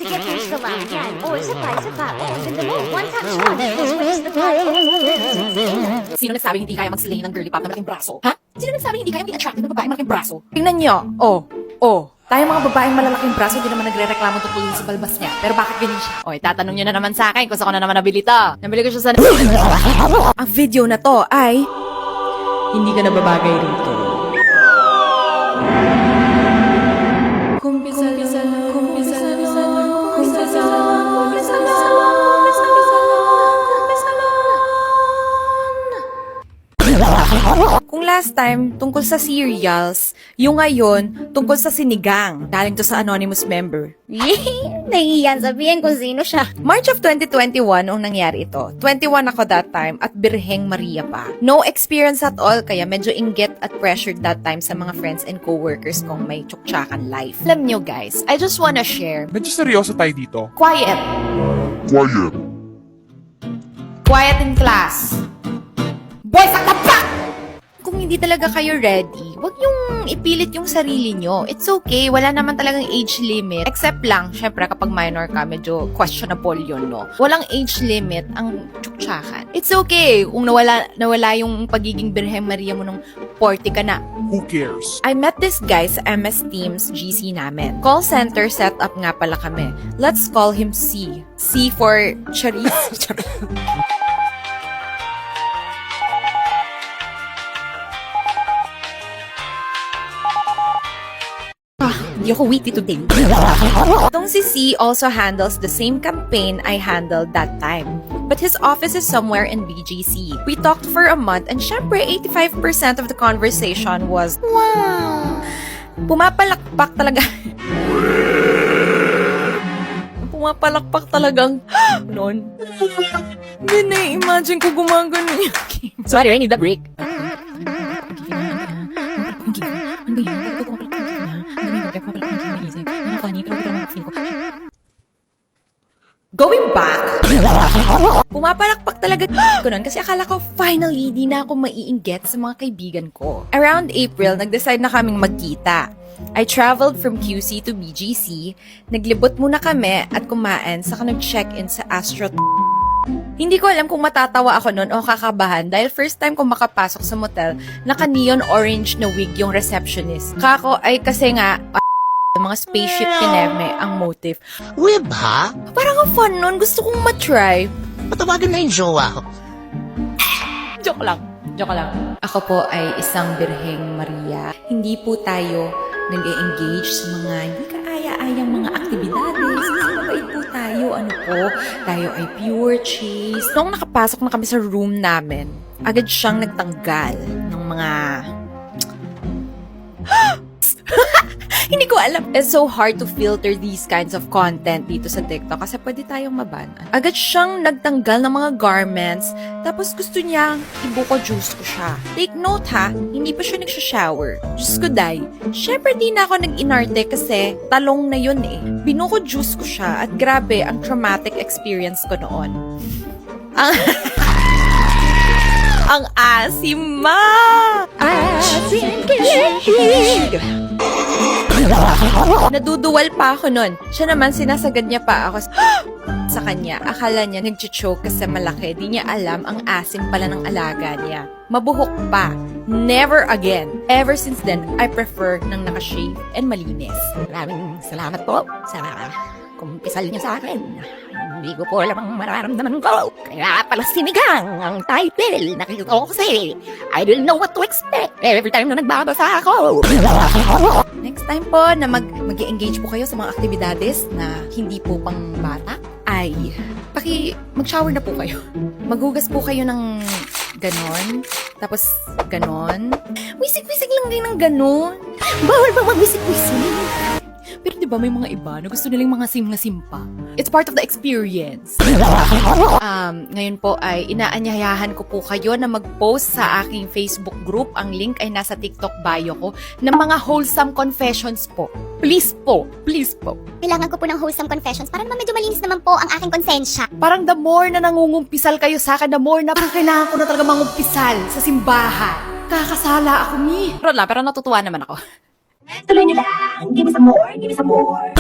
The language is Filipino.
to get into the line. Yan. Oh, isa pa, isa pa. Oh, ganda mo. One touch one. This makes the part. Sino nagsabing hindi kaya mag-slay ng girly pop na malaking braso? Ha? Sino nagsabing hindi kaya mag-attract ng babaeng malaking braso? Tingnan nyo. Tayo mga babaeng malalaking braso, hindi naman nagre-reklamo tungkol sa balbas niya. Pero bakit ganyan siya? O, tatanong nyo na naman sa akin kung saan ko na naman nabili to. Nabili ko siya sa... Ang video na to ay... Hindi ka nababagay rito. Kung last time, tungkol sa cereals, yung ngayon, tungkol sa sinigang. Galing to sa anonymous member. Nahihiyan sabihin kung sino siya. March of 2021 nung nangyari ito. 21 ako that time at Birheng Maria pa. No experience at all, kaya medyo inggit at pressured that time sa mga friends and co-workers kong may tsuktsakan life. Alam nyo guys, I just wanna share. Medyo seryoso tayo dito. Quiet. Quiet in class. Boys at the back! Kung hindi talaga kayo ready, wag yung ipilit yung sarili nyo. It's okay, wala naman talagang age limit. Except lang, syempre kapag minor ka, medyo questionable yun, no? Walang age limit ang tsuktsakan. It's okay kung nawala yung pagiging Birhen Maria mo nung 40 ka na. Who cares? I met this guy sa MS Teams GC namin. Call center setup nga pala kami. Let's call him C. C for Charisse. Hindi ako witty today. Itong si C also handles the same campaign I handled that time. But his office is somewhere in BGC. We talked for a month and syempre 85% of the conversation was, wow! Pumapalakpak talaga. Pumapalakpak talagang, noon. Hindi na-imagine ko gumagano yung game. Sorry, I need a break. Going back, pumapalakpak talaga ko nun kasi akala ko finally di na ako maiinggit sa mga kaibigan ko. Around April, nag-decide na kaming magkita. I traveled from QC to BGC, naglibot muna kami at kumain saka nag-check-in sa Astro. Hindi ko alam kung matatawa ako nun o kakabahan dahil first time ko makapasok sa motel, naka-neon orange na wig yung receptionist. Kako ay kasi nga, mga spaceship kineme ang motive. Web ha? Parang ang fun nun. Gusto kong matry. Patawagan na yung jowa ko. Joke lang. Joke lang. Ako po ay isang Birheng Maria. Hindi po tayo nag-e-engage sa mga hindi kaaya-ayang mga aktibidades. Mabait po tayo. Ano po? Tayo ay pure chase. Nung nakapasok na kami sa room namin, agad siyang nagtanggal ng mga... Hindi ko alam. It's so hard to filter these kinds of content dito sa TikTok kasi pwede tayong mabanan. Agad siyang nagtanggal ng mga garments tapos gusto niyang ibuko juice ko siya. Take note ha, hindi pa siya nagsha-shower. Diyos ko day. Syempre di na ako nag-inarte kasi talong na yun eh. Binuko juice ko siya at grabe ang traumatic experience ko noon. Ang asim ma! Asim kilig! Naduduwal pa ako nun. Siya naman, sinasagad niya pa ako sa kanya. Akala niya nag-choke kasi malaki. Di niya alam ang asim pala ng alaga niya. Mabuhok pa. Never again. Ever since then, I prefer ng nakashave and malinis. Maraming salamat po sa kumpisal niyo sa akin. Hindi ko po alam ang mararamdaman ko. Kaya pala sinigang ang title. Nakikita ko kasi I didn't know what to expect every time na nagbabasa ako. Next time po na mag-engage po kayo sa mga aktibidades na hindi po pang bata, ay mag-shower na po kayo. Maghugas po kayo ng ganon, tapos ganon. Wisik-wisik lang kayo ng ganon. Bawal ba mag-wisik-wisik? Pero di ba may mga iba na gusto nilang mga simpa? It's part of the experience. Ngayon po ay inaanyayahan ko po kayo na mag-post sa aking Facebook group. Ang link ay nasa TikTok bio ko ng mga wholesome confessions po. Please po. Please po. Kailangan ko po ng wholesome confessions para naman medyo malinis naman po ang aking konsensya. Parang the more na nangungumpisal kayo sa akin, the more na parang kailangan ko na talaga mangumpisal sa simbahan. Kakasala ako ni. Pero natutuwa naman ako. Tuloy nyo lang. Give me some more. Give me some more.